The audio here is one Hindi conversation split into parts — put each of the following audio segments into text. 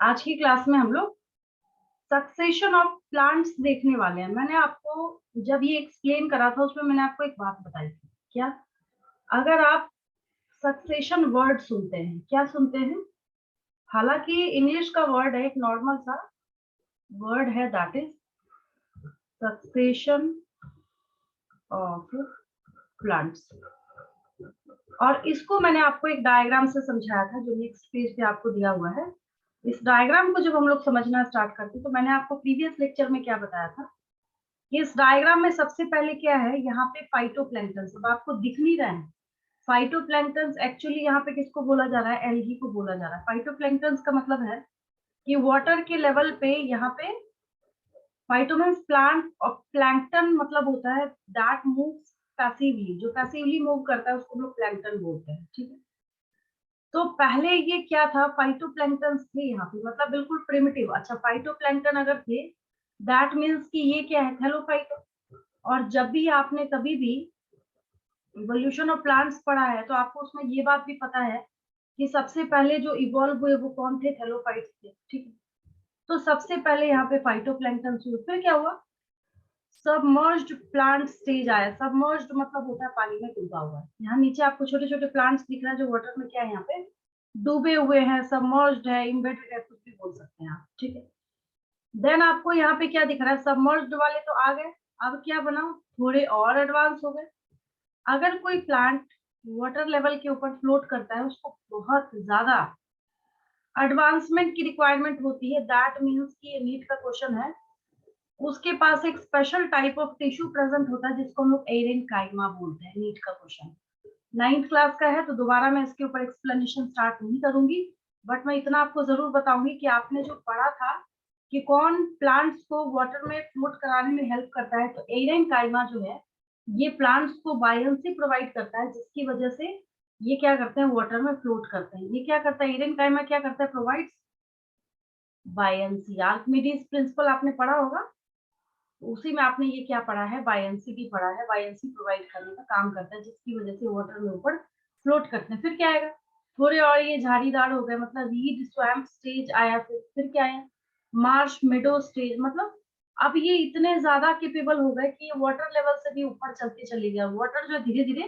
आज की क्लास में हम लोग सक्सेशन ऑफ प्लांट्स देखने वाले हैं। मैंने आपको जब ये एक्सप्लेन करा था उसमें मैंने आपको एक बात बताई थी। क्या? अगर आप सक्सेशन वर्ड सुनते हैं, क्या सुनते हैं? हालांकि इंग्लिश का वर्ड है, एक नॉर्मल सा वर्ड है, that is succession of plants. और इसको मैंने आपको एक डायग्राम से समझाया था जो नेक्स्ट पेज पे आपको दिया हुआ है। इस डायग्राम को जब हम लोग समझना स्टार्ट करते हैं तो मैंने आपको प्रीवियस लेक्चर में क्या बताया था, इस डायग्राम में सबसे पहले क्या है, यहाँ पे फाइटोप्लैंक्टन, अब आपको दिख नहीं रहा है। फाइटोप्लैंक्टन एक्चुअली यहाँ पे किसको बोला जा रहा है? एल्गी को बोला जा रहा है। फाइटोप्लैंक्टन का मतलब है कि वाटर के लेवल पे यहाँ पे फाइटो मीन्स प्लांट और प्लैंक्टन मतलब होता है दैट मूव्स पैसिवली, जो पैसिवली मूव करता है उसको हम लोग प्लैंक्टन बोलते हैं। ठीक है, तो पहले ये क्या था? फाइटोप्लैंक्टन थे यहाँ पे, मतलब बिल्कुल प्रिमिटिव। अच्छा, फाइटोप्लैंक्टन अगर थे दैट मीन्स कि ये क्या है? थैलोफाइटो। और जब भी आपने कभी भी इवोल्यूशन ऑफ प्लांट्स पढ़ा है तो आपको उसमें ये बात भी पता है कि सबसे पहले जो इवॉल्व हुए वो कौन थे? थैलोफाइट्स थे। ठीक है, तो सबसे पहले यहाँ पे फाइटोप्लैंक्टन हुए, फिर क्या हुआ? सबमर्ज्ड प्लांट स्टेज आया। सबमर्ज्ड मतलब होता है पानी में डूबा हुआ। यहाँ नीचे आपको छोटे छोटे प्लांट्स दिख रहे हैं जो वाटर में क्या है, यहाँ पे डूबे हुए हैं, सबमर्ज्ड है, इम्बेडेड है, कुछ भी बोल सकते हैं आप। ठीक है, देन आपको यहाँ पे क्या दिख रहा है? सबमर्ज्ड वाले तो आ गए, अब क्या बना? थोड़े और एडवांस हो गए। अगर कोई प्लांट वाटर लेवल के ऊपर फ्लोट करता है उसको बहुत ज्यादा एडवांसमेंट की रिक्वायरमेंट होती है, दैट मीन्स कि ये नीट का क्वेश्चन है। उसके पास एक special type of tissue present होता है जिसको हम लोग एरेनकाइमा बोलते हैं। नीट का क्वेश्चन 9th क्लास का है तो दोबारा मैं इसके ऊपर एक्सप्लेनेशन स्टार्ट नहीं करूंगी, बट मैं इतना आपको जरूर बताऊंगी कि आपने जो पढ़ा था कि कौन प्लांट्स को वाटर में फ्लोट कराने में हेल्प करता है, तो एरेनकाइमा जो है ये प्लांट्स को बायंसी प्रोवाइड करता है, जिसकी वजह से ये क्या करते हैं? वाटर में फ्लोट करते हैं। ये क्या करता है? एरेनकाइमा क्या करता है? Provides buoyancy. आर्किमिडीज प्रिंसिपल आपने पढ़ा होगा, उसी में आपने ये क्या पढ़ा है? बायंसी भी पढ़ा है। बायंसी प्रोवाइड करने का काम करता है जिसकी वजह से वाटर में ऊपर फ्लोट करते हैं। फिर क्या आएगा? थोड़े और ये झाड़ीदार हो गए, मतलब रीड स्वैम्प स्टेज आया। फिर क्या आया? मार्श मेडो स्टेज। मतलब अब ये इतने ज्यादा केपेबल हो गए कि ये वाटर लेवल से भी ऊपर चलते चले गए। वाटर जो धीरे धीरे,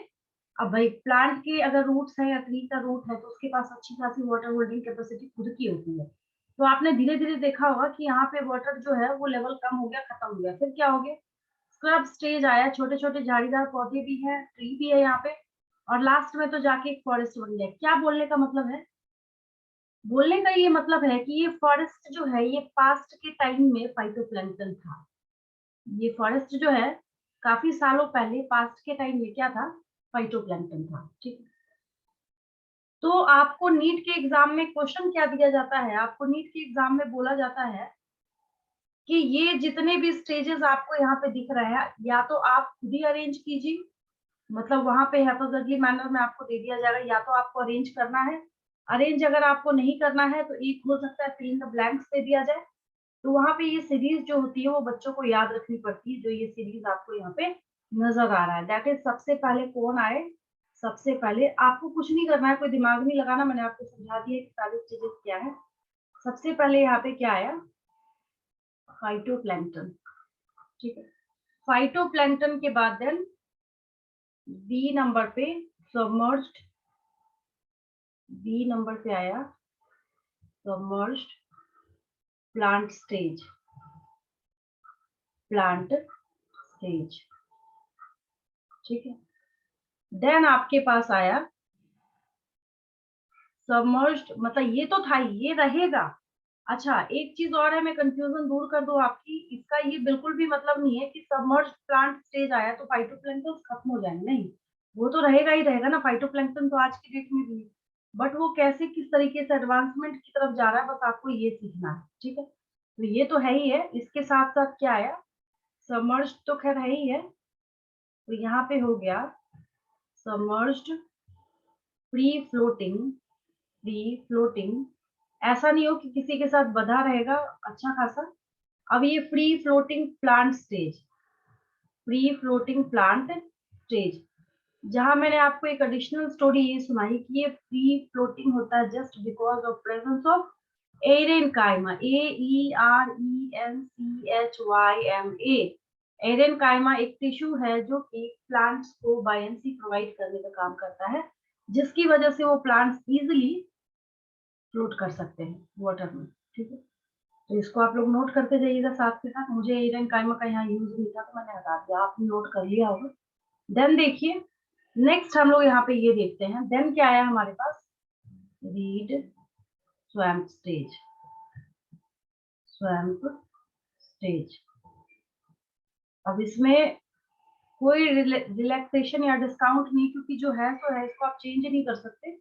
अब भाई प्लांट के अगर रूट्स है या ट्री का रूट है तो उसके पास अच्छी खासी वाटर होल्डिंग कैपेसिटी खुद की होती है। तो आपने धीरे धीरे देखा होगा कि यहाँ पे वाटर जो है वो लेवल कम हो गया, खत्म हो गया। फिर क्या हो गया? स्क्रब स्टेज आया, छोटे छोटे झाड़ीदार पौधे भी हैं, ट्री भी है यहाँ पे, और लास्ट में तो जाके एक फॉरेस्ट बन गया। क्या बोलने का मतलब है? बोलने का ये मतलब है कि ये फॉरेस्ट जो है ये पास्ट के टाइम में फाइटोप्लैंक्टन था। ये फॉरेस्ट जो है काफी सालों पहले पास्ट के टाइम में क्या था? फाइटोप्लैंक्टन था। ठीक है, तो आपको नीट के एग्जाम में क्वेश्चन क्या दिया जाता है? आपको नीट के एग्जाम में बोला जाता है कि ये जितने भी स्टेजेस आपको यहाँ पे दिख रहे हैं या तो आप खुद ही अरेंज कीजिए, मतलब वहां पे हैपोजेटली मैनर में आपको दे दिया जाएगा, या तो आपको अरेंज करना है। अरेंज अगर आपको नहीं करना है तो एक हो सकता है फिल इन द ब्लैंक्स दे दिया जाए। तो वहां पे ये सीरीज जो होती है वो बच्चों को याद रखनी पड़ती है। जो ये सीरीज आपको यहाँ पे नजर आ रहा है दैट इज सबसे पहले कौन आए? सबसे पहले आपको कुछ नहीं करना है, कोई दिमाग नहीं लगाना, मैंने आपको समझा दिया कि सारी चीजें क्या है। सबसे पहले यहाँ पे क्या आया? फाइटोप्लैंक्टन। ठीक है, फाइटोप्लैंक्टन के बाद देन बी नंबर पे सबमर्ज्ड। बी नंबर पे आया submerged plant stage. Plant stage, ठीक है। देन आपके पास आया सबमर्ज्ड, मतलब ये तो था ही, ये रहेगा। अच्छा, एक चीज और है, मैं कंफ्यूजन दूर कर दूं आपकी, इसका ये बिल्कुल भी मतलब नहीं है कि सबमर्ज्ड प्लांट स्टेज आया तो फाइटोप्लैंक्टन खत्म हो जाएंगे, नहीं। वो तो रहेगा ही रहेगा ना, फाइटोप्लैंक्टन तो आज की डेट में भी। बट वो कैसे, किस तरीके से एडवांसमेंट की तरफ जा रहा है, बस आपको ये सीखना है। ठीक है, तो ये तो है ही है। इसके साथ साथ क्या आया? सबमर्ज्ड तो खैर है ही है, तो यहाँ पे हो गया submerged free floating. Free floating, ऐसा नहीं हो कि किसी के साथ बधा रहेगा अच्छा खासा। अब ये free floating plant stage, free floating plant stage, जहां मैंने आपको एक एडिशनल स्टोरी ये सुनाई कि ये फ्री फ्लोटिंग होता है just because of presence of aerenchyma, AERENCHYMA। Aerenchyma एक टिश्यू है जो कि प्लांट्स को बायंसी प्रोवाइड करने का काम करता है, जिसकी वजह से वो प्लांट्स इजिली फ्लोट कर सकते हैं वाटर में। ठीक है, तो इसको आप लोग नोट करते जाइएगा साथ के साथ। मुझे एरेनकाइमा का यहाँ यूज नहीं था तो मैंने हटा दिया, आपने नोट कर लिया होगा। देन देखिए नेक्स्ट हम लोग यहाँ पे ये देखते हैं, देन क्या आया हमारे पास, reed swamp stage. Swamp stage, अब इसमें कोई रिलैक्सेशन या डिस्काउंट नहीं, क्योंकि जो है तो है, इसको आप चेंज नहीं कर सकते।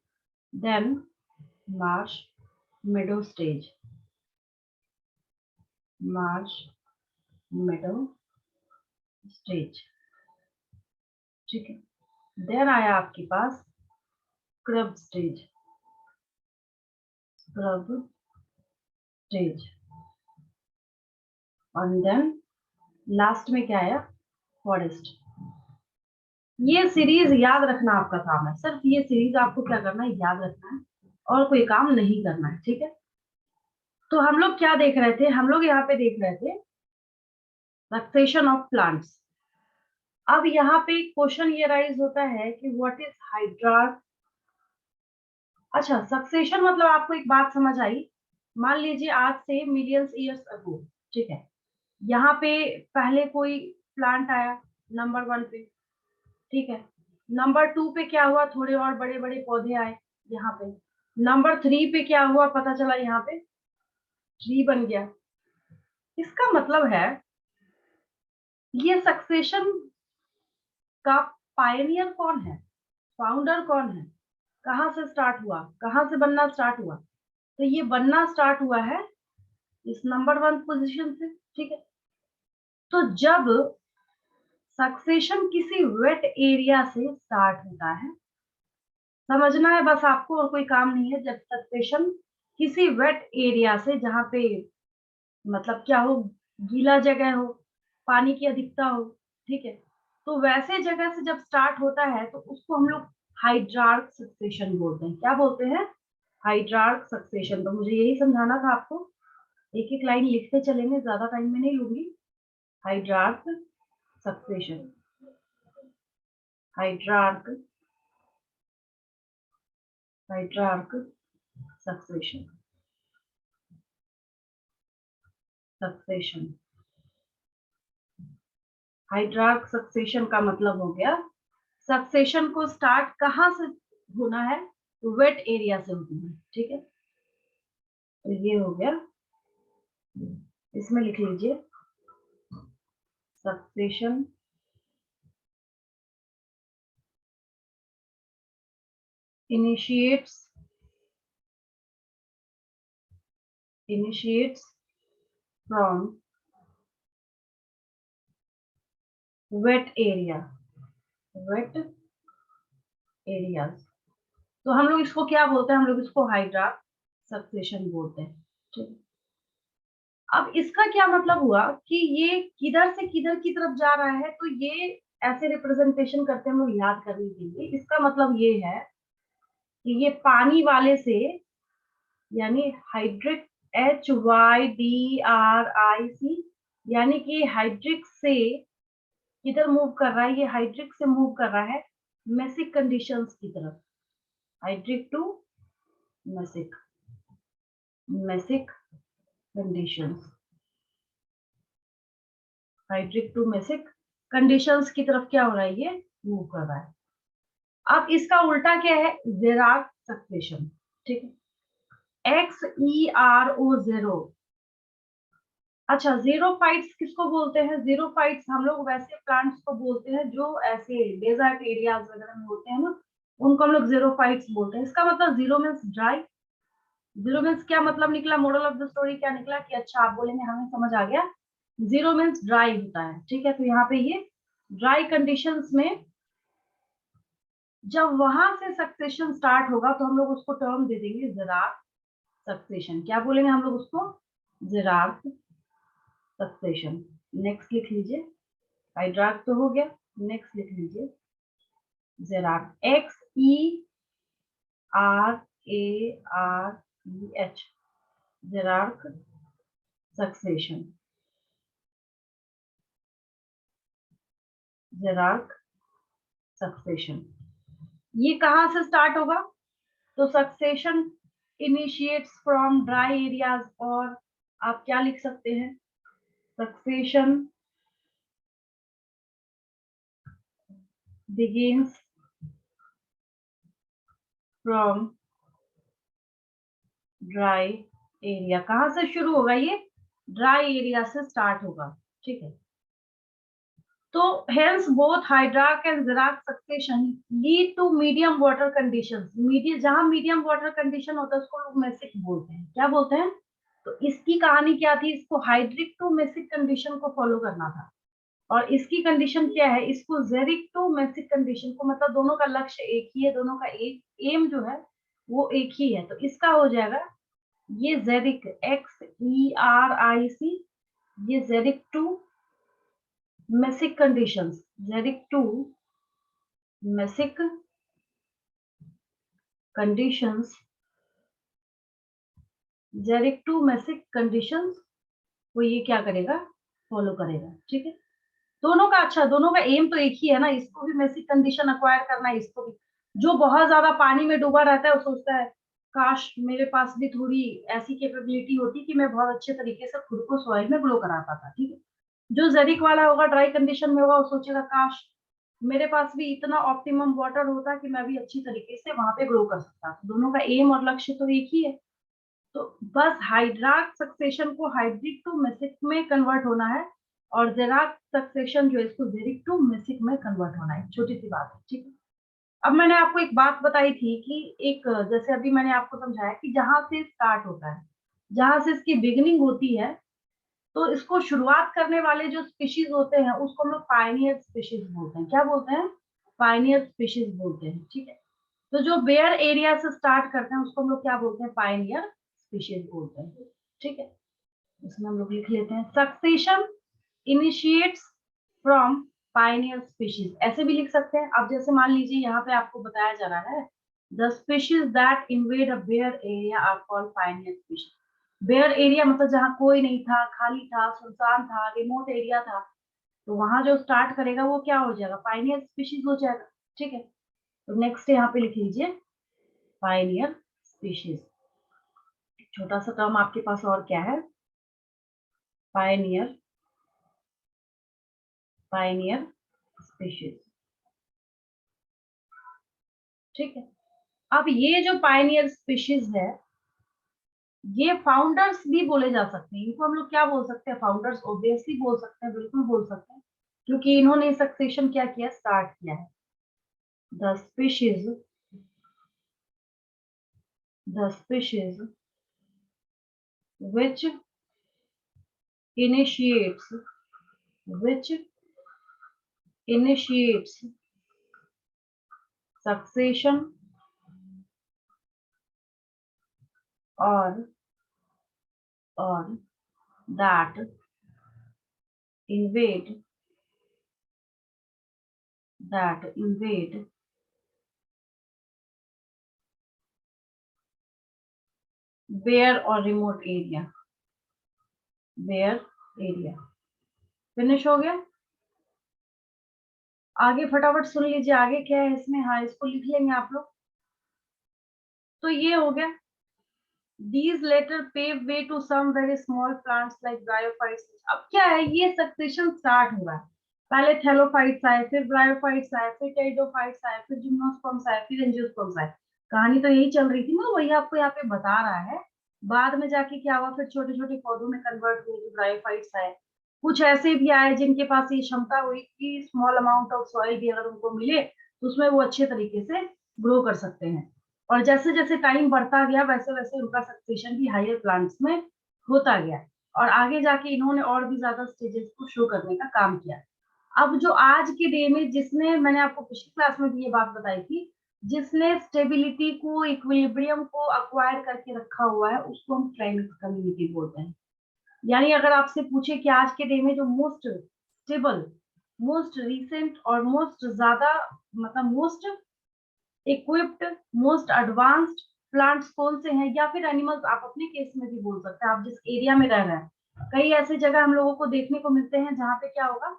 देन मार्श मेडो स्टेज, मार्श मेडो स्टेज। ठीक है, देन आया आपके पास स्क्रब स्टेज, स्क्रब स्टेज, और देन लास्ट में क्या आया, फॉरेस्ट। ये सीरीज याद रखना आपका काम है, सिर्फ ये सीरीज आपको क्या करना है, याद रखना है, और कोई काम नहीं करना है। ठीक है, तो हम लोग क्या देख रहे थे, हम लोग यहाँ पे देख रहे थे सक्सेशन ऑफ प्लांट्स। अब यहाँ पे क्वेश्चन ये राइज होता है कि व्हाट इज हाइड्रार्क। अच्छा, सक्सेशन मतलब आपको एक बात समझ आई, मान लीजिए आज से मिलियंस ईयर्स अगो, ठीक है, यहाँ पे पहले कोई प्लांट आया नंबर 1 पे, ठीक है, नंबर 2 पे क्या हुआ, थोड़े और बड़े बड़े पौधे आए यहाँ पे, नंबर 3 पे क्या हुआ, पता चला यहाँ पे ट्री बन गया। इसका मतलब है ये सक्सेशन का पायनियर कौन है, फाउंडर कौन है, कहां से स्टार्ट हुआ, कहां से बनना स्टार्ट हुआ, तो ये बनना स्टार्ट हुआ है इस नंबर 1 पोजीशन से। ठीक है, तो जब सक्सेशन किसी वेट एरिया से स्टार्ट होता है, समझना है बस आपको, और कोई काम नहीं है। जब सक्सेशन किसी वेट एरिया से, जहां पे मतलब क्या हो, गीला जगह हो, पानी की अधिकता हो, ठीक है, तो वैसे जगह से जब स्टार्ट होता है तो उसको हम लोग हाइड्रार्क सक्सेशन बोलते हैं। क्या बोलते हैं, हाइड्रार्क सक्सेशन। तो मुझे यही समझाना था आपको, एक एक लाइन लिखते चलेंगे, ज्यादा टाइम में नहीं लूंगी। हाइड्रार्क सक्सेशन, हाइड्रार्क, हाइड्रार्क सक्सेशन, सक्सेशन। हाइड्रार्क सक्सेशन का मतलब हो गया, सक्सेशन को स्टार्ट कहां से होना है, वेट एरिया से होती है। ठीक है, तो ये हो गया, इसमें लिख लीजिए succession initiates, initiates from wet area, wet areas. तो हम लोग इसको क्या बोलते हैं, हम लोग इसको हाइड्रार्क सक्सेशन बोलते हैं। ठीक है, अब इसका क्या मतलब हुआ कि ये किधर से किधर की तरफ जा रहा है, तो ये ऐसे रिप्रेजेंटेशन करते हैं हम लोग याद करने के लिए। इसका मतलब ये है कि ये पानी वाले से, यानी हाइड्रिक, HYDRIC, यानी कि हाइड्रिक से किधर मूव कर रहा है, ये हाइड्रिक से मूव कर रहा है मेसिक कंडीशंस की तरफ। Hydric to mesic, mesic conditions, hydric to mesic conditions की तरफ क्या हो रहा है, ये मूव कर रहा है। अब इसका उल्टा क्या है, जेराक सक्सेशन। ठीक है, XERO0। अच्छा, जीरोफाइट्स किसको बोलते हैं, जीरोफाइट्स हम लोग वैसे प्लांट्स को बोलते हैं जो ऐसे डेजर्ट एरियाज वगैरह में होते हैं ना, उनको हम लोग जीरोफाइट्स बोलते हैं। इसका मतलब zero means dry. Zero means क्या मतलब निकला, मोरल ऑफ द स्टोरी क्या निकला कि अच्छा आप बोलेंगे हमें समझ आ गया, जीरो मीन्स ड्राई होता है। ठीक है, तो यहाँ पे ये ड्राई कंडीशंस में जब वहां से सक्सेशन स्टार्ट होगा तो हम लोग उसको टर्म दे देंगे जेरार्क सक्सेशन। क्या बोलेंगे हम लोग उसको, जेरार्क सक्सेशन। नेक्स्ट लिख लीजिए, हाइड्रार्क तो हो गया, नेक्स्ट लिख लीजिए xerarch, XERARCH। Xerarch succession, xerarch succession. ये कहाँ से स्टार्ट होगा? तो succession initiates from dry areas, और आप क्या लिख सकते हैं? Succession begins from dry area. कहाँ से शुरू होगा? ये ड्राई एरिया से स्टार्ट होगा, ठीक है। तो hence both hydrarch and xerarch succession lead to medium water conditions. जहां मीडियम वाटर कंडीशन होता है उसको लोग मेसिक बोलते हैं। क्या बोलते हैं? तो इसकी कहानी क्या थी? इसको हाइड्रिक टू मेसिक कंडीशन को फॉलो करना था, और इसकी कंडीशन क्या है? इसको जेरिक टू मेसिक कंडीशन को, मतलब दोनों का लक्ष्य एक ही है, दोनों का एक एम जो है वो एक ही है। तो इसका हो जाएगा ये जेरिक, XERIC, ये xeric to mesic conditions, xeric to mesic conditions, xeric to mesic conditions वो ये क्या करेगा? फॉलो करेगा, ठीक है। दोनों का अच्छा, दोनों का एम तो एक ही है ना, इसको भी मेसिक कंडीशन अक्वायर करना है, इसको भी। जो बहुत ज्यादा पानी में डूबा रहता है वो सोचता है काश मेरे पास भी थोड़ी ऐसी कैपेबिलिटी होती कि मैं बहुत अच्छे तरीके से खुद को सॉइल में ग्रो करा पाता, ठीक है। जो जेरिक वाला होगा, ड्राई कंडीशन में होगा, वो सोचेगा काश मेरे पास भी इतना ऑप्टिमम वाटर होता कि मैं भी अच्छी तरीके से वहां पे ग्रो कर सकता। दोनों का एम और लक्ष्य तो एक ही है। तो बस हाइड्रार्क सक्सेशन को हाइड्रिक टू मेसिक में कन्वर्ट होना है, और जेरार्क सक्सेशन जो है इसको जेरिक टू मेसिक में कन्वर्ट होना है। छोटी सी बात है, ठीक है। अब मैंने आपको एक बात बताई थी कि एक, जैसे अभी मैंने आपको समझाया कि जहां से स्टार्ट होता है, जहां से इसकी बिगिनिंग होती है, तो इसको शुरुआत करने वाले जो स्पीशीज होते हैं उसको हम लोग पायनियर स्पीशीज बोलते हैं। क्या बोलते हैं? पायनियर स्पीशीज बोलते हैं, ठीक है। तो जो बेयर एरिया से स्टार्ट करते हैं उसको हम लोग क्या बोलते हैं? पायनियर स्पीशीज बोलते हैं, ठीक है। इसमें हम लोग लिख लेते हैं succession initiates from Pioneer species, ऐसे भी लिख सकते हैं। अब जैसे मान लीजिए यहाँ पे आपको बताया जा रहा है the species that invade a bare area are called pioneer species. Bare area मतलब जहाँ कोई नहीं था, खाली था, सुनसान था, रिमोट एरिया था, तो वहां जो स्टार्ट करेगा वो क्या हो जाएगा? पायनियर स्पीशीज हो जाएगा, ठीक है। तो नेक्स्ट यहाँ पे लिख लीजिए पायनियर स्पीशीज। छोटा सा टर्म आपके पास और क्या है? पायनियर, पायनियर स्पीशीज, ठीक है। अब ये जो पायनियर स्पीशीज है, ये फाउंडर्स भी बोले जा सकते हैं। इनको हम लोग क्या बोल सकते हैं? फाउंडर्स ऑब्वियसली बोल सकते हैं, बिल्कुल बोल सकते हैं, क्योंकि इन्होंने सक्सेशन क्या किया? स्टार्ट किया है। The species, the species which initiates, which initiates succession or that invade, that invade bare और remote area, bare area। Finish हो गया। आगे फटाफट सुन लीजिए, आगे क्या है इसमें। हाँ, इसको लिख लेंगे आप लोग। तो ये हो गया। These later pave way to some very small plants like bryophytes। अब क्या है? ये सक्सेशन स्टार्ट हो रहा है। पहले थैलोफाइट्स आए, फिर ब्रायोफाइट्स आए, फिर टेरिडोफाइट्स आए, फिर जिम्नोस्पर्म्स आए, फिर एंजियोस्पर्म्स आए। कहानी तो यही चल रही थी ना, वही आपको यहाँ पे बता रहा है। बाद में जाके क्या हुआ? फिर छोटे छोटे पौधों में कन्वर्ट हुए, जो ब्रायोफाइट्स आए। कुछ ऐसे भी आए जिनके पास ये क्षमता हुई कि स्मॉल अमाउंट ऑफ सॉइल भी अगर उनको मिले तो उसमें वो अच्छे तरीके से ग्रो कर सकते हैं। और जैसे जैसे टाइम बढ़ता गया वैसे वैसे उनका सक्सेशन भी हायर प्लांट्स में होता गया, और आगे जाके इन्होंने और भी ज्यादा स्टेजेस को शो करने का काम किया। अब जो आज के डे में, जिसने, मैंने आपको पिछली क्लास में भी ये बात बताई थी, जिसने स्टेबिलिटी को, इक्विलिब्रियम को अक्वायर करके रखा हुआ है, उसको हम क्लाइमेट कम्युनिटी बोलते हैं। यानी अगर आपसे पूछे कि आज के डे में जो मोस्ट स्टेबल, मोस्ट रिसेंट और मोस्ट ज्यादा, मतलब most equipped, most advanced plants कौन से हैं, या फिर एनिमल्स, आप अपने केस में भी बोल सकते हैं, आप जिस एरिया में रह रहे हैं। कई ऐसे जगह हम लोगों को देखने को मिलते हैं जहाँ पे क्या होगा,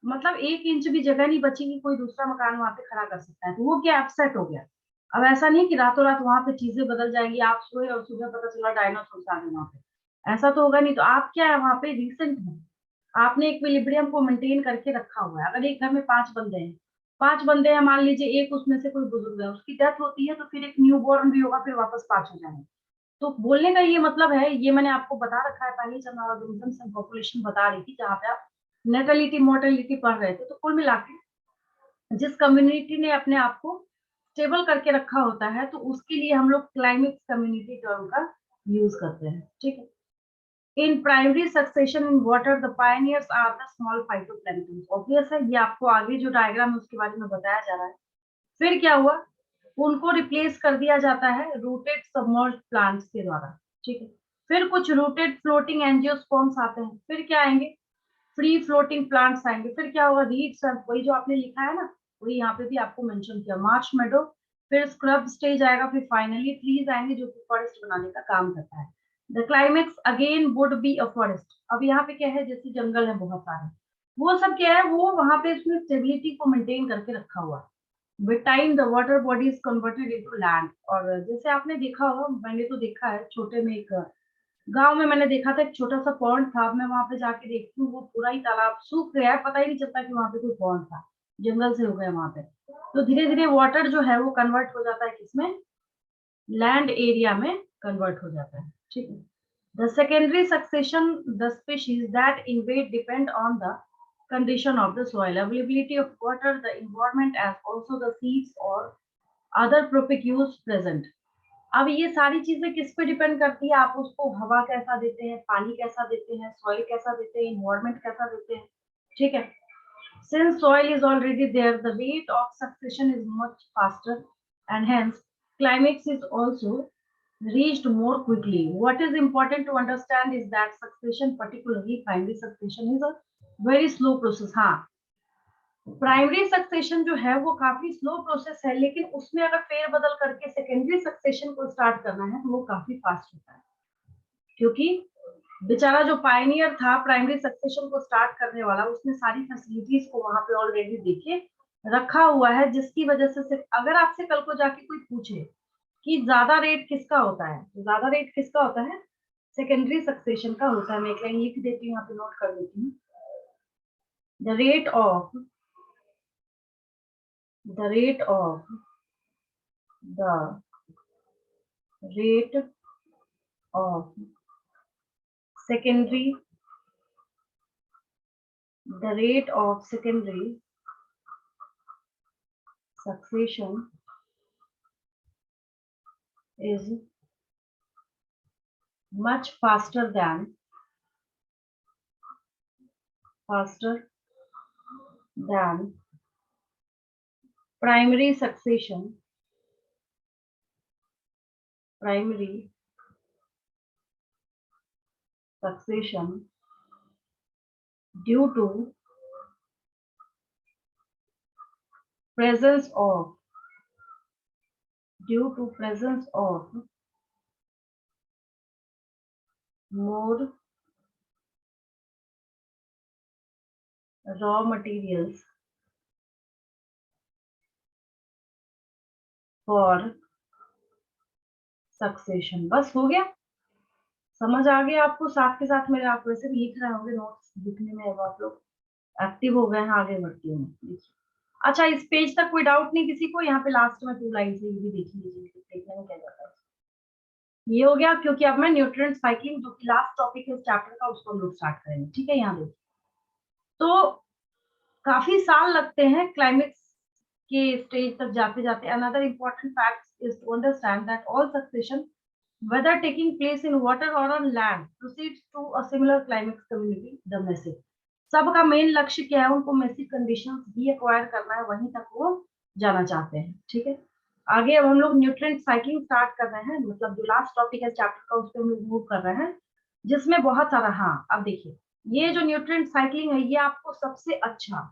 मतलब 1 इंच भी जगह नहीं बची कि कोई दूसरा मकान वहाँ पे खड़ा कर सकता है, तो वो क्या अपसेट हो गया। अब ऐसा नहीं कि रातों रात वहाँ पे चीजें बदल जाएंगी, आप सोए और सुबह पता चला डायनासोर आ गए वहाँ पे, ऐसा तो होगा नहीं। तो आप क्या है वहाँ पे रिसेंट में आपने इक्विलिब्रियम को मेंटेन करके रखा हुआ है। अगर एक घर में 5 बंदे हैं, 5 बंदे हैं, मान लीजिए एक उसमें से कोई बुजुर्ग है, उसकी डेथ होती है, तो फिर एक न्यू बॉर्न भी होगा, फिर वापस 5 हो जाएंगे। तो बोलने का ये मतलब है, ये मैंने आपको बता रखा है पहले, जब मैं ऑर्गेनिजम्स एंड पॉपुलेशन बता रही थी, जहाँ पे आप नेटेलिटी मोर्टेलिटी पढ़ रहे थे, तो कुल मिला के जिस कम्युनिटी ने अपने आप को स्टेबल करके रखा होता है, तो उसके लिए हम लोग क्लाइमेट कम्युनिटी टर्म का यूज करते हैं, ठीक है। In primary succession in water, the pioneers are the small phytoplankton. Obvious है, ये आपको आगे जो डायग्राम है उसके बारे में बताया जा रहा है। फिर क्या हुआ, उनको रिप्लेस कर दिया जाता है रूटेड सबमर्ज्ड प्लांट्स के द्वारा, ठीक है। फिर कुछ रूटेड फ्लोटिंग एंजियोस्पर्म्स आते हैं, फिर क्या आएंगे, फ्री फ्लोटिंग प्लांट्स आएंगे। फिर क्या होगा, रीड्स, वही जो आपने लिखा है ना, वही यहाँ पे भी आपको मेंशन किया, मार्श मेडो, फिर स्क्रब स्टेज आएगा, फिर फाइनली ट्रीज आएंगे जो कि फॉरेस्ट बनाने का काम करता है। The climax again would be a forest. अब यहाँ पे क्या है, जैसे जंगल है बहुत सारे, वो सब क्या है, वो वहां पे उसने स्टेबिलिटी को मेंटेन करके रखा हुआ है। With time the water body is converted into land. और जैसे आपने देखा होगा, मैंने तो देखा है, छोटे में एक गांव में मैंने देखा था, एक छोटा सा पॉन्ड था। मैं वहां पे जाके देखती हूँ, वो पूरा ही तालाब सूख गया है, पता ही नहीं चलता कि वहां पे कोई पॉन्ड था, जंगल से हो गया वहां पे। तो धीरे धीरे वाटर जो है वो कन्वर्ट हो जाता है किसमें, लैंड एरिया में कन्वर्ट हो जाता है, ठीक है। The secondary succession, the species that invade depend on the condition of the soil, availability of water, the environment, as also the seeds or other propicues present. अब ये सारी चीजें किस पे डिपेंड करती है, आप उसको हवा कैसा देते हैं, पानी कैसा देते हैं, सॉइल कैसा देते हैं, इन्वायरमेंट कैसा देते हैं, ठीक है। Since soil is already there, the rate of succession is much faster, and hence climax is also reached more quickly. What is important to understand is that succession, particularly primary succession, is a very slow process. हाँ, प्राइमरी सक्सेशन जो है वो काफी स्लो प्रोसेस है, लेकिन उसमें अगर फेरबदल करके सेकेंडरी सक्सेशन को स्टार्ट करना है तो वो काफी फास्ट होता है, क्योंकि बेचारा जो पायनियर था प्राइमरी सक्सेशन को स्टार्ट करने वाला, उसने सारी फैसिलिटीज को वहां पे ऑलरेडी देखे रखा हुआ है, जिसकी वजह से अगर आपसे कल को जाके कोई पूछे कि ज्यादा रेट किसका होता है, तो ज्यादा रेट किसका होता है, सेकेंडरी सक्सेशन का होता है। मैं एक लाइन लिख देती हूँ, यहाँ पे नोट कर देती हूँ। The rate of the rate of the rate of secondary the rate of secondary succession is much faster than primary succession due to presence of more raw materials for succession. बस हो गया, समझ आ गया आपको। साथ के साथ मेरे, आप वैसे भी लिख रहे होंगे, नोट्स लिखने में अब आप लोग एक्टिव हो गए हैं। आगे बढ़ती हूँ, देखिए। अच्छा, इस पेज तक कोई डाउट नहीं किसी को? यहाँ पे लास्ट में 2 लाइन से ये भी देख लीजिए, देखने में क्या जाता है। ये हो गया, क्योंकि अब मैं न्यूट्रिएंट साइक्लिंग, जो कि लास्ट टॉपिक है इस चैप्टर का, उसको हम लोग स्टार्ट करेंगे, ठीक है। यहाँ देखिए, तो काफी साल लगते हैं क्लाइमेक्स के स्टेज तक जाते जाते। Another important fact is to understand that all succession, whether taking place in water or on land, proceeds to a similar climax community, the message। सबका मेन लक्ष्य क्या है, उनको मेसिक कंडीशंस भी एक्वायर करना है, वहीं तक वो जाना चाहते हैं, ठीक है। आगे अब हम लोग न्यूट्रिएंट साइक्लिंग स्टार्ट कर रहे हैं, मतलब जो लास्ट टॉपिक है चैप्टर का, उस पर हम लोग मूव कर रहे हैं, जिसमें बहुत सारा। हाँ, अब देखिए, ये जो न्यूट्रिएंट साइक्लिंग है, ये आपको सबसे अच्छा,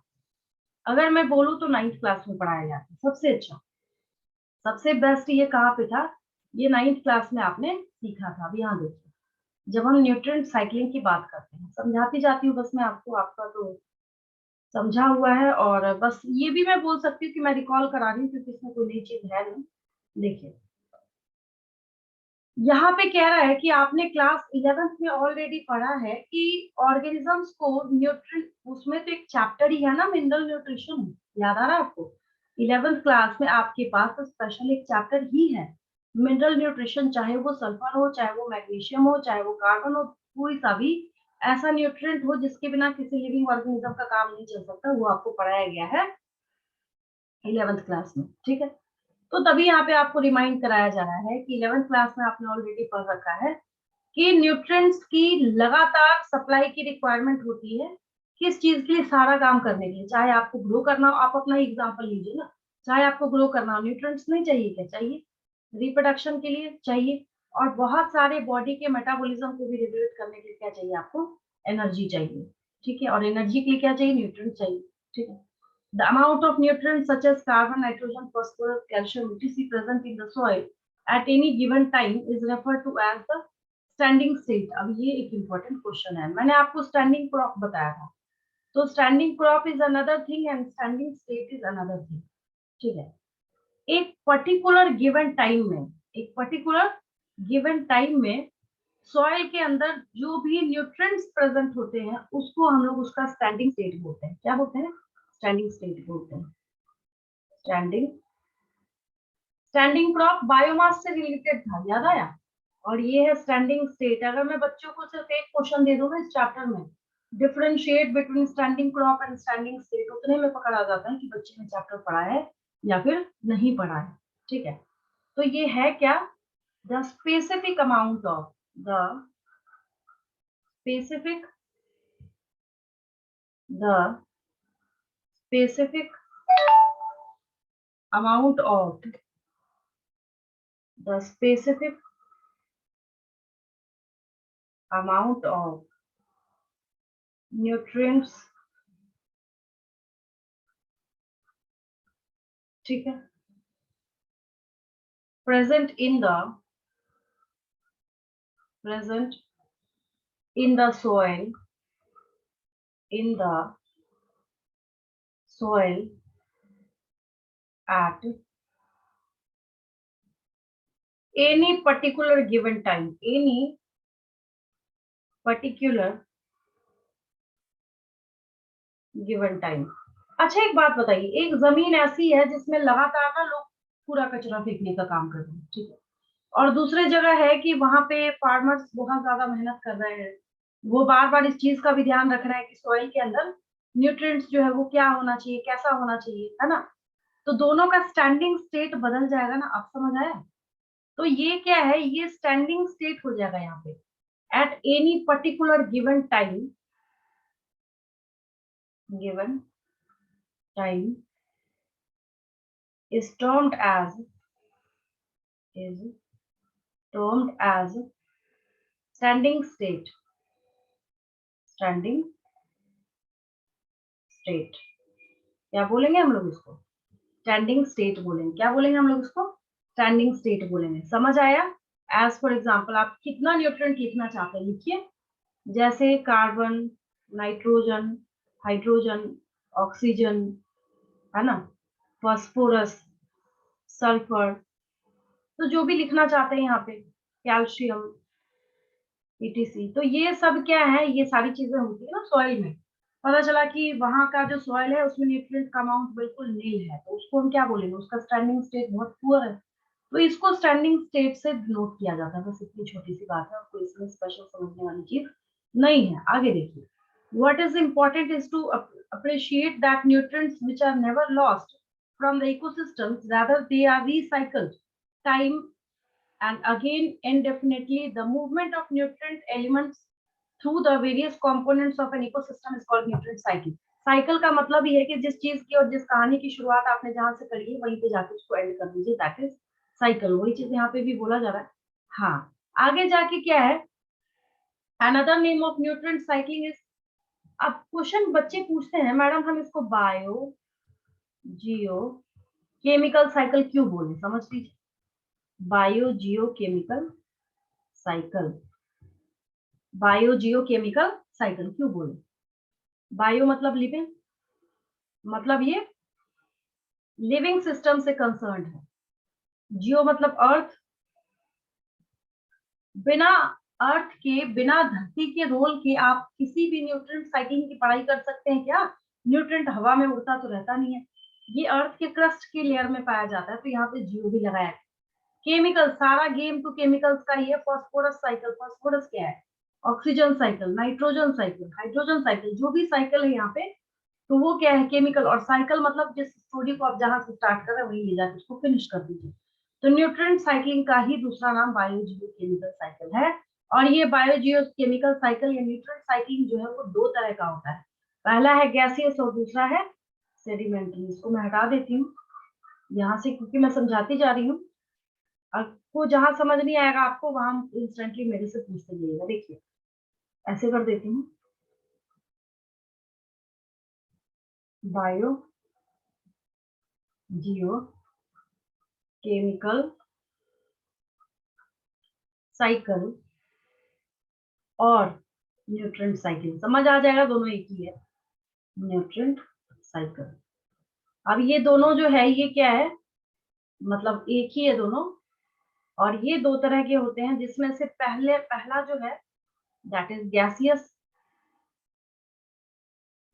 अगर मैं बोलूँ तो 9th क्लास में पढ़ाया जाता है। सबसे अच्छा, सबसे बेस्ट ये कहाँ पे था, ये 9th क्लास में आपने सीखा था। अब यहाँ देखिए, जब हम न्यूट्रिएंट साइक्लिंग की बात करते हैं, समझाती जाती हूँ बस मैं आपको, आपका तो समझा हुआ है, और बस ये भी मैं बोल सकती हूँ कि मैं रिकॉल करा रही हूँ क्योंकि इसमें कोई नई चीज है नहीं। देखिए, यहाँ पे कह रहा है कि आपने क्लास 11th में ऑलरेडी पढ़ा है कि ऑर्गेनिजम्स को न्यूट्रिएंट, उसमें तो एक चैप्टर ही है ना मिनरल न्यूट्रिशन, याद आ रहा है आपको? 11th क्लास में आपके पास स्पेशल एक चैप्टर ही है मिनरल न्यूट्रिशन, चाहे वो सल्फर हो, चाहे वो मैग्नीशियम हो, चाहे वो कार्बन हो, कोई सा भी ऐसा न्यूट्रिएंट हो जिसके बिना किसी लिविंग ऑर्गेनिज्म का काम नहीं चल सकता, वो आपको पढ़ाया गया है 11th क्लास में। ठीक है, तो तभी यहाँ पे आपको रिमाइंड कराया जा रहा है कि 11th क्लास में आपने ऑलरेडी पढ़ रखा है कि न्यूट्रिएंट्स की लगातार सप्लाई की रिक्वायरमेंट होती है, किस चीज के लिए? सारा काम करने के लिए। चाहे आपको ग्रो करना हो, आप अपना एग्जांपल लीजिए ना, चाहे आपको ग्रो करना हो, न्यूट्रिएंट्स नहीं चाहिए? क्या चाहिए? रिप्रोडक्शन के लिए चाहिए, और बहुत सारे बॉडी के मेटाबॉलिज्म को भी रेगुलेट करने के लिए क्या चाहिए आपको? एनर्जी चाहिए। ठीक है, और एनर्जी के लिए क्या चाहिए? न्यूट्रिएंट्स चाहिए। ठीक है, the amount of nutrients such as carbon, nitrogen, phosphorus, calcium, etc. present in the soil at any given time is referred to as the standing state। अब ये एक important question है, मैंने आपको standing crop बताया था, तो standing crop is another thing and standing state is another thing। ठीक है, एक particular given time में, एक particular given time में सॉइल के अंदर जो भी न्यूट्रिएंट्स प्रेजेंट होते हैं उसको हम लोग उसका स्टैंडिंग स्टेट बोलते हैं। क्या बोलते हैं? स्टैंडिंग स्टेट बोलते हैं। स्टैंडिंग स्टैंडिंग क्रॉप बायोमास से रिलेटेड था, याद आया? और ये है स्टैंडिंग स्टेट। अगर मैं बच्चों को सिर्फ एक क्वेश्चन दे दूंगा इस चैप्टर में, differentiate between standing crop and standing state, उतने में पकड़ आ जाता है कि बच्चे ने चैप्टर पढ़ा है या फिर नहीं पढ़ा है। ठीक है, तो ये है क्या? The specific amount of the specific the specific amount of the specific amount of nutrients. ठीक है, present present in the soil at any particular given time, any particular given time। अच्छा, एक बात बताइए, एक जमीन ऐसी है जिसमें लगातार ना लोग पूरा कचरा फेंकने का काम कर रहे हैं, ठीक है, और दूसरे जगह है कि वहां पे फार्मर्स बहुत ज्यादा मेहनत कर रहे हैं, वो बार बार इस चीज का भी ध्यान रख रहे हैं कि सॉइल के अंदर न्यूट्रिएंट्स जो है वो क्या होना चाहिए, कैसा होना चाहिए, है ना? तो दोनों का स्टैंडिंग स्टेट बदल जाएगा ना, आप समझ आया? तो ये क्या है? ये स्टैंडिंग स्टेट हो जाएगा यहाँ पे। At any particular given time is termed as is termed as standing standing state। क्या बोलेंगे हम लोग इसको? स्टैंडिंग स्टेट बोलेंगे। क्या बोलेंगे हम लोग इसको? स्टैंडिंग स्टेट बोलेंगे। समझ आया? एज फॉर एग्जाम्पल, आप कितना न्यूट्रिएंट लिखना चाहते हैं लिखिए, जैसे कार्बन, नाइट्रोजन, हाइड्रोजन, ऑक्सीजन, है ना, फास्फोरस, सल्फर, तो जो भी लिखना चाहते हैं यहाँ पे, कैल्शियम, ईटीसी। तो ये सब क्या है? ये सारी चीजें होती है ना सॉइल में। पता चला कि वहां का जो सॉइल है उसमें न्यूट्रिएंट का अमाउंट बिल्कुल नील है, तो उसको हम क्या बोलेंगे? उसका स्टैंडिंग स्टेट बहुत पुअर है, तो इसको स्टैंडिंग स्टेट से डिनोट किया जाता है। बस इतनी छोटी सी बात है, और कोई इसमें स्पेशल समझने वाली चीज नहीं है। आगे देखिए, what is important is to appreciate that nutrients which are never lost from the ecosystems, rather they are recycled time and again indefinitely। The movement of nutrient elements through the various components of an ecosystem is called nutrient cycle। Cycle का मतलब ये है कि जिस चीज की और जिस कहानी की शुरुआत आपने जहां से करी है वहीं पे जाके उसको एंड कर दीजिए, दैट इज साइकिल। वही चीज यहाँ पे भी बोला जा रहा है। हाँ, आगे जाके क्या है? Another name of nutrient cycling is. अब क्वेश्चन बच्चे पूछते हैं, मैडम हम इसको बायो जियो केमिकल साइकिल क्यों बोले? समझ लीजिए, बायोजियोकेमिकल साइकिल। बायोजियोकेमिकल साइकिल क्यों बोले? बायो मतलब लिविंग, मतलब ये लिविंग सिस्टम से कंसर्न्ड है। जियो मतलब अर्थ, बिना अर्थ के, बिना धरती के रोल के आप किसी भी न्यूट्रिएंट साइकिलिंग की पढ़ाई कर सकते हैं क्या? न्यूट्रिएंट हवा में उड़ता तो रहता नहीं है, ये अर्थ के क्रस्ट की लेयर में पाया जाता है, तो यहाँ पे जियो भी लगाया है। केमिकल, सारा गेम तो केमिकल्स का ही है। फास्फोरस साइकिल, फास्फोरस क्या है? Oxygen cycle, nitrogen cycle, hydrogen cycle, जो भी साइकिल है यहाँ पे, तो वो क्या है? केमिकल। और साइकिल मतलब जिस स्टोरी को आप जहां से स्टार्ट कर रहे हैं वहीं ले जाकर उसको फिनिश कर दीजिए। तो न्यूट्रिएंट साइक्लिंग का ही दूसरा नाम बायोजियोकेमिकल साइकिल है। और ये बायोजियोकेमिकल साइकिल या न्यूट्रिएंट साइक्लिंग जो है वो दो तरह का होता है। पहला है गैसियस और दूसरा है सेडिमेंट्री। इसको मैं हटा देती हूँ यहाँ से क्योंकि मैं समझाती जा रही हूँ। आपको जहां समझ नहीं आएगा आपको वहां इंस्टेंटली मेरे से पूछते जाइएगा। देखिए ऐसे कर देती हूँ, बायो जियो केमिकल साइकिल और न्यूट्रिएंट साइकिल, समझ आ जाएगा, दोनों एक ही है। Nutrient cycle. अब ये दोनों जो है ये क्या है? मतलब एक ही है दोनों। और ये दो तरह के होते हैं जिसमें से पहला जो है that is gaseous,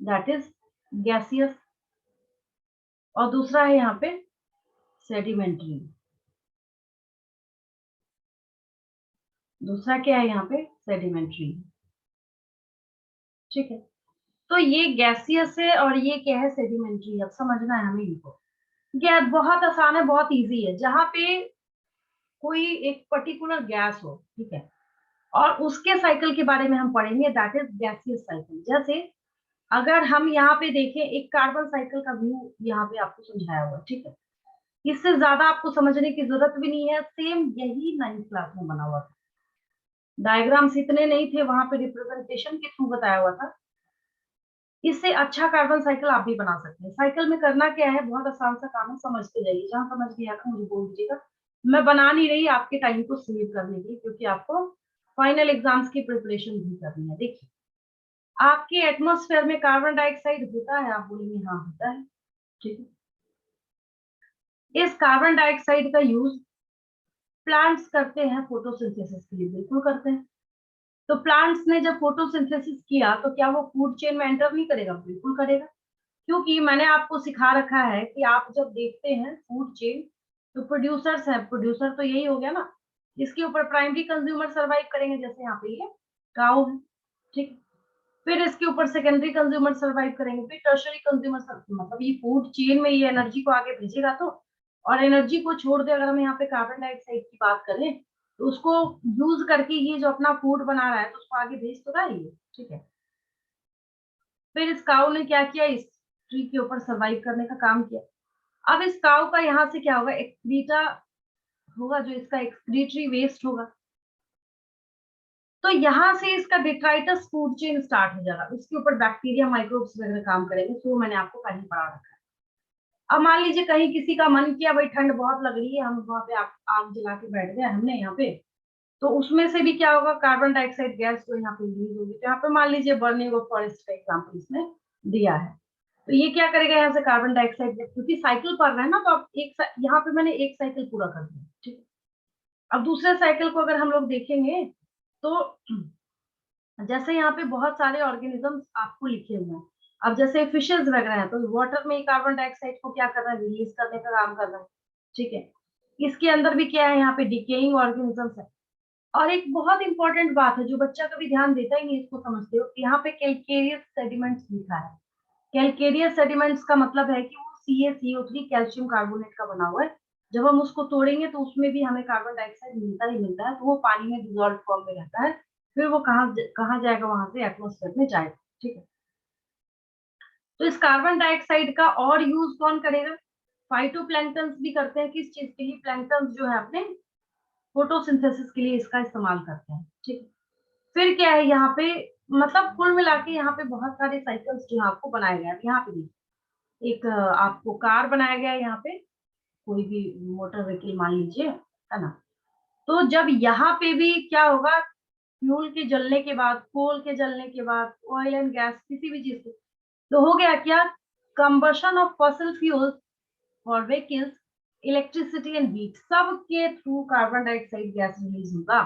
that is gaseous. और दूसरा है यहाँ पे सेडिमेंट्री। दूसरा क्या है यहाँ पे? सेडिमेंट्री। ठीक है, तो ये गैसियस है और ये क्या है? सेडिमेंट्री। अब समझना है हमें इनको। गैस बहुत आसान है, बहुत इजी है। जहां पे कोई एक पर्टिकुलर गैस हो, ठीक है, और उसके साइकिल के बारे में हम पढ़ेंगे, दैट इज गैसियस साइकिल। जैसे अगर हम यहाँ पे देखें, एक कार्बन साइकिल का व्यू यहाँ पे आपको समझाया हुआ है, ठीक है, इससे ज्यादा आपको समझने की जरूरत भी नहीं है। सेम यही 9th क्लास में बना हुआ था, डायग्राम्स इतने नहीं थे, वहां पे रिप्रेजेंटेशन के थ्रू बताया हुआ था। इससे अच्छा कार्बन साइकिल आप भी बना सकते हैं। साइकिल में करना क्या है? बहुत आसान सा काम है, समझते जाइए। जहां समझ नहीं आएगा मुझे बोल दीजिएगा। मैं बना नहीं रही आपके टाइम को सेव करने के लिए, क्योंकि आपको फाइनल एग्जाम्स की प्रिपरेशन भी करनी है। देखिए आपके एटमॉस्फेयर में कार्बन डाइऑक्साइड होता है, आप बोलेंगे हाँ होता है, ठीक है। इस कार्बन डाइऑक्साइड का यूज प्लांट्स करते हैं फोटोसिंथेसिस के लिए, बिल्कुल करते हैं। तो प्लांट्स ने जब फोटोसिंथेसिस किया तो क्या वो फूड चेन में एंटर नहीं करेगा? बिल्कुल करेगा, क्योंकि मैंने आपको सिखा रखा है कि आप जब देखते हैं फूड चेन, तो प्रोड्यूसर्स है, प्रोड्यूसर तो यही हो गया ना, इसके ऊपर प्राइमरी कंज्यूमर सरवाइव करेंगे, जैसे यहाँ पे ये काऊ है, ठीक। फिर इसके ऊपर सेकेंडरी कंज्यूमर सरवाइव करेंगे, फिर टर्शरी कंज्यूमर, मतलब ये फूड चेन में ये एनर्जी को आगे भेजेगा। तो और एनर्जी को छोड़ दे, अगर हम यहाँ पे कार्बन डाइऑक्साइड की बात करें, तो उसको यूज करके ये जो अपना फूड बना रहा है तो उसको आगे भेज तो रहा है ये, ठीक है। फिर इस काऊ ने क्या किया? इस ट्री के ऊपर सरवाइव करने का काम किया। अब इस काऊ का यहाँ से क्या होगा? एक्सक्रीटा होगा, जो इसका एक्सक्रीटरी वेस्ट होगा। तो यहाँ से इसका डिट्राइटस फूड चेन स्टार्ट हो जाएगा, उसके ऊपर बैक्टीरिया माइक्रोब्स वगैरह काम करेंगे। तो मैंने आपको पहले पढ़ा रखा है। अब मान लीजिए कहीं किसी का मन किया, भाई ठंड बहुत लग रही है, हम वहां पे आग जला के बैठ गए हमने यहाँ पे, तो उसमें से भी क्या होगा? कार्बन डाइऑक्साइड गैस जो यहाँ पे रिलीज होगी। तो यहाँ पे मान लीजिए बर्निंग ऑफ फॉरेस्ट का एग्जाम्पल इसमें दिया है। तो ये क्या करेगा? यहाँ से कार्बन डाइऑक्साइड, क्योंकि साइकिल पढ़ रहे हैं ना, तो अब यहाँ पे मैंने एक साइकिल पूरा कर दिया, ठीक है। अब दूसरे साइकिल को अगर हम लोग देखेंगे, तो जैसे यहाँ पे बहुत सारे ऑर्गेनिजम्स आपको लिखे हुए हैं। अब जैसे फिशेज वगैरह हैं, तो वाटर में कार्बन डाइऑक्साइड को क्या कर रहा है? रिलीज करने का काम कर रहा है, ठीक है। इसके अंदर भी क्या है? यहाँ पे डिकेइंग ऑर्गेनिजम्स है। और एक बहुत इंपॉर्टेंट बात है जो बच्चा कभी ध्यान देता ही नहीं, इसको समझते हो, यहाँ पे कैलकेरियस सेडिमेंट्स लिखा है। कैलकेरियस सेडिमेंट्स का मतलब है कि वो CaCO3 कैल्शियम कार्बोनेट का बना हुआ है। जब हम उसको तोड़ेंगे तो उसमें भी हमें कार्बन डाइऑक्साइड मिलता ही मिलता है, तो वो पानी में डिजॉल्व फॉर्म में रहता है। फिर वो कहाँ जाएगा? वहां से एटमोस्फेयर में जाएगा, ठीक है। तो इस कार्बन डाइऑक्साइड का और यूज कौन करेगा? फाइटोप्लैंक्टन्स भी करते हैं। किस चीज के लिए? प्लैंक्टन्स जो है अपने फोटोसिंथेसिस के लिए इसका इस्तेमाल करते हैं, ठीक है। फिर क्या है यहाँ पे? मतलब कुल मिला के यहाँ पे बहुत सारे साइकिल्स जो है आपको बनाए गए हैं। यहाँ पे एक आपको कार बनाया गया है, यहाँ पे कोई भी मोटर व्हीकल मान लीजिए, है ना। तो जब यहाँ पे भी क्या होगा, फ्यूल के जलने के बाद, कोल के जलने के बाद, ऑयल एंड गैस किसी भी चीज से, तो हो गया क्या, combustion of fossil fuels for vehicles, electricity and heat, सब के through carbon dioxide gas release होगा।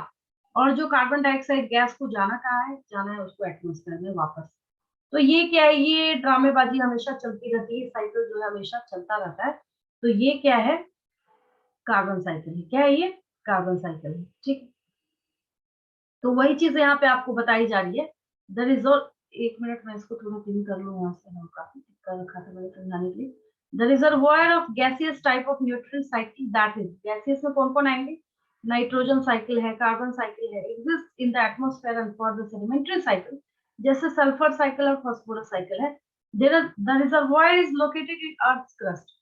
और जो कार्बन डाइऑक्साइड गैस को जाना कहाँ है, जाना है उसको एटमॉस्फेयर में वापस। तो ये क्या है, ये ड्रामेबाजी हमेशा चलती रहती है, साइकिल जो है हमेशा चलता रहता है। तो ये क्या है, कार्बन साइकिल है। क्या है ये, कार्बन साइकिल है। ठीक, तो वही चीज यहाँ पे आपको बताई जा रही है। द रिजल्ट, एक मिनट में इसको थोड़ा क्लीन कर लूँ यहाँ से, हम काफी दिक्कत रखा था मैंने समझाने के लिए। The reservoir of gaseous type of nutrient cycle, that is, gaseous में कौन कौन आएंगे, नाइट्रोजन साइकिल है, कार्बन साइकिल है, exist in the atmosphere and for the sedimentary cycle, जैसे सल्फर साइकिल और फास्फोरस साइकिल है। The reservoir is located in earth crust.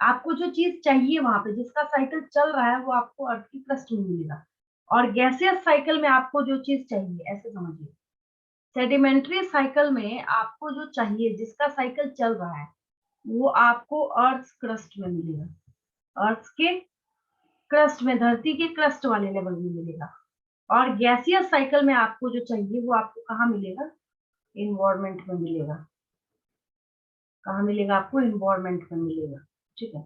आपको जो चीज चाहिए वहां पे, जिसका साइकिल चल रहा है, वो आपको अर्थ की क्रस्ट में मिलेगा। और गैसियस साइकिल में आपको जो चीज चाहिए, ऐसे समझिए, सेडिमेंट्री साइकिल में आपको जो चाहिए, जिसका साइकिल चल रहा है, वो आपको अर्थ क्रस्ट में मिलेगा, अर्थ के क्रस्ट में, धरती के क्रस्ट वाले लेवल में मिलेगा। और गैसियस साइकिल में आपको जो चाहिए वो आपको कहाँ मिलेगा, इन्वायरमेंट में मिलेगा। कहाँ मिलेगा आपको, इन्वायरमेंट में मिलेगा। ठीक है।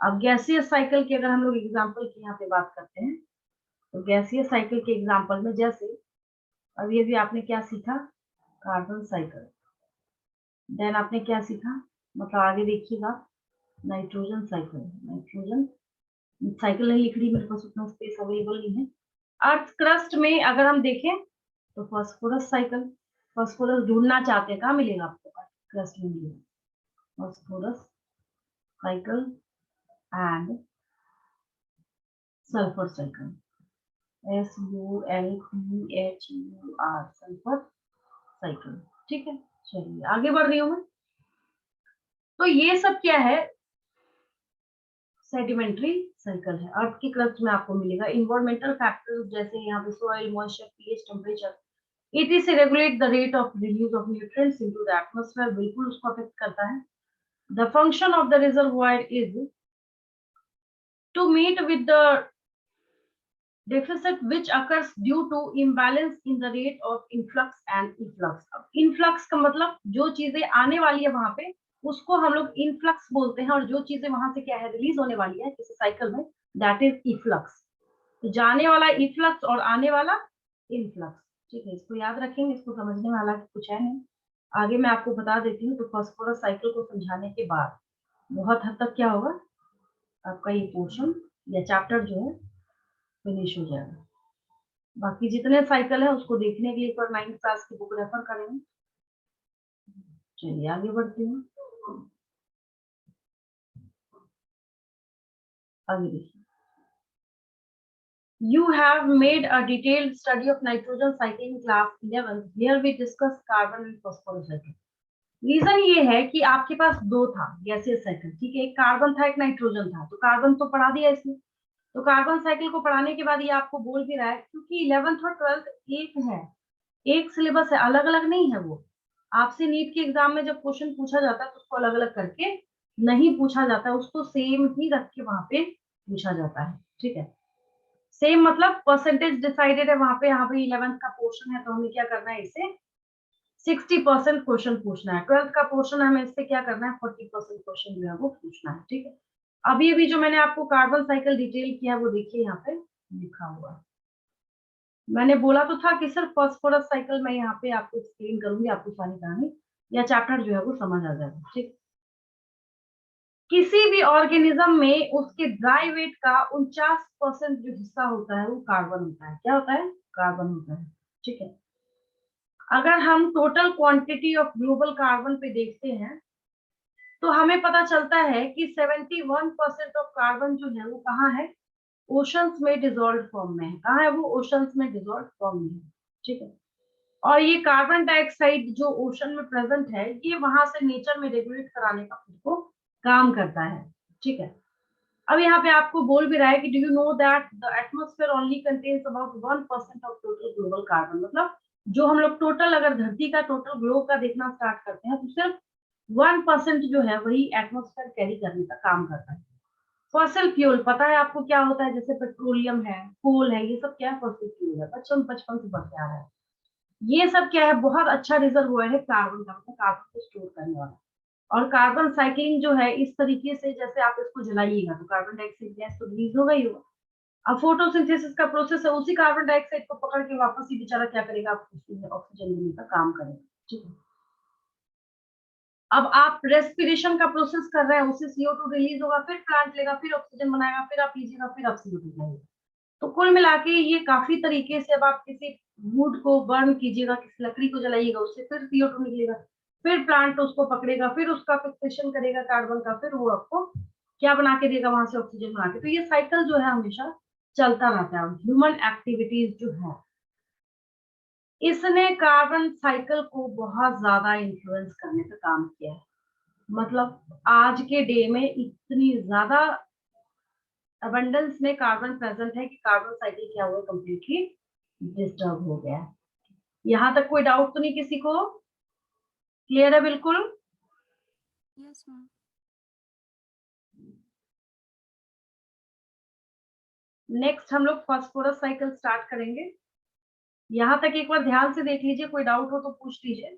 अब गैसियस साइकिल की अगर हम लोग एग्जाम्पल की यहाँ पे बात करते हैं, तो गैसियस साइकिल के एग्जाम्पल में, जैसे अभी अभी आपने क्या सीखा, कार्बन साइकिल, देन आपने क्या सीखा, मतलब आगे देखिएगा, नाइट्रोजन साइकिल, नाइट्रोजन साइकिल नहीं लिख रही, मेरे पास उतना स्पेस अवेलेबल नहीं है। अर्थ क्रस्ट में अगर हम देखें तो फास्फोरस साइकिल, फास्फोरस ढूंढना चाहते हैं, कहाँ मिलेगा आपको, अर्थ क्रस्ट में मिलेगा phosphorus cycle and sulphur cycle, SULPHUR, sulphur cycle. ठीक है, चलिए आगे बढ़ रही हूँ मैं। तो ये सब क्या है, सेडिमेंट्री साइकिल है, अर्थ की क्रस्ट में आपको मिलेगा। इन्वायरमेंटल फैक्टर्स जैसे यहाँ पे soil, moisture, pH, temperature, it is regulate the rate of release of nutrients into the atmosphere, बिल्कुल उसको अफेक्ट करता है। The function of the reservoir is to meet with the deficit which occurs due to imbalance in the rate of influx and efflux। अब influx का मतलब जो चीजें आने वाली है वहां पे, उसको हम लोग influx बोलते हैं, और जो चीजें वहां से क्या है, रिलीज होने वाली है किसी साइकिल में, दैट इज efflux। तो जाने वाला efflux और आने वाला influx। ठीक है, इसको याद रखेंगे, इसको समझने में हालांकि कुछ है नहीं, आगे मैं आपको बता देती हूँ। तो फास्फोरस साइकिल को समझाने के बाद बहुत हद तक क्या होगा, आपका ये पोर्शन या चैप्टर जो है फिनिश हो जाएगा। बाकी जितने साइकिल है उसको देखने के लिए पर 9th क्लास की बुक रेफर करेंगे। चलिए आगे बढ़ती हूँ। आगे देखिए, you have made a detailed study of nitrogen cycle in class 11th, here we discuss carbon and phosphorus cycle। Reason ये है कि आपके पास दो था गैसियस साइकिल, ठीक है, एक कार्बन था एक नाइट्रोजन था, तो कार्बन तो पढ़ा दिया इसमें। तो कार्बन साइकिल को पढ़ाने के बाद ये आपको बोल भी रहा है, क्योंकि 11th और 12th एक है, एक सिलेबस है, अलग अलग नहीं है। वो आपसे नीट के एग्जाम में जब क्वेश्चन पूछा जाता है तो उसको अलग अलग करके नहीं पूछा जाता है, उसको सेम ही रख के वहां पे पूछा जाता है। ठीक है, सेम मतलब परसेंटेज डिसाइडेड है वहां पे, यहाँ पे 11th का पोर्शन है तो हमें क्या करना है, इससे 60% क्वेश्चन पूछना है। 12th का पोर्शन है, हमें इससे क्या करना है, 40% क्वेश्चन जो है वो पूछना है। ठीक है, अभी अभी जो मैंने आपको कार्बन साइकिल डिटेल किया है वो देखिए यहाँ पे लिखा हुआ है। मैंने बोला तो था कि सिर्फ फास्फोरस साइकिल मैं यहाँ पे आपको एक्सप्लेन करूंगी, आपको सारी कहानी या चैप्टर जो है वो समझ आ जाएगा। ठीक, किसी भी ऑर्गेनिज्म में उसके ड्राई वेट का 49% जो हिस्सा होता है वो कार्बन होता है। क्या होता है, कार्बन होता है। ठीक है, अगर हम total quantity of global carbon पे देखते हैं तो हमें पता चलता है कि 71% ऑफ कार्बन जो है वो कहाँ है, ओशंस में डिजोल्व फॉर्म में है। कहाँ है वो, ओशंस में डिजोल्व फॉर्म में है। ठीक है, और ये कार्बन डाइऑक्साइड जो ओशन में प्रेजेंट है, ये वहां से नेचर में रेगुलेट कराने का खुद को काम करता है। ठीक है, अब यहाँ पे आपको बोल भी रहा है कि do you know that the atmosphere only contains about 1% of total global carbon. मतलब जो हम लोग टोटल अगर धरती का टोटल ग्लोब का देखना स्टार्ट करते हैं तो सिर्फ 1% जो है वही एटमॉस्फेयर कैरी करने का काम करता है। फॉसिल फ्यूल पता है आपको क्या होता है, जैसे पेट्रोलियम है, कोल है, ये सब क्या है, फॉसिल फ्यूल है, बचपन बचपन से बढ़ते आ रहा है। ये सब क्या है, बहुत अच्छा रिजर्वोयर है कार्बन का, मतलब कार्बन को स्टोर करने वाला। और कार्बन साइकिलिंग जो है इस तरीके से, जैसे आप इसको जलाइएगा तो कार्बन डाइऑक्साइड गैस तो रिलीज होगा ही होगा। अब फोटोसिंथेसिस का प्रोसेस है, उसी कार्बन डाइऑक्साइड को पकड़ के वापस ही बेचारा क्या करेगा, ऑक्सीजन देने का काम करेगा, ठीक है। अब आप रेस्पिरेशन का प्रोसेस कर रहे हैं, उससे CO2 रिलीज होगा, फिर प्लांट लेगा, फिर ऑक्सीजन बनाएगा, फिर आप लीजिएगा, फिर आप CO2 बनाइएगा। तो कुल मिला के ये काफी तरीके से, अब आप किसी वुड को बर्न कीजिएगा, किसी लकड़ी को जलाइएगा, उससे फिर CO2 निकलेगा, फिर प्लांट उसको पकड़ेगा, फिर उसका फिक्सेशन करेगा कार्बन का, फिर वो आपको क्या बना के देगा, वहां से ऑक्सीजन बना के। तो ये साइकिल जो है हमेशा चलता रहता है। ह्यूमन एक्टिविटीज जो है, इसने कार्बन साइकिल को बहुत ज्यादा इन्फ्लुएंस करने का काम किया है। मतलब आज के डे में इतनी ज्यादा अबंडेंस में कार्बन प्रेजेंट है कि कार्बन साइकिल क्या हुआ, कंप्लीटली डिस्टर्ब हो गया है। यहाँ तक कोई डाउट तो नहीं किसी को? क्लियर है बिल्कुल? Yes ma'am. नेक्स्ट हम लोग फास्फोरस साइकिल स्टार्ट करेंगे। यहाँ तक एक बार ध्यान से देख लीजिए, कोई डाउट हो तो पूछ लीजिए।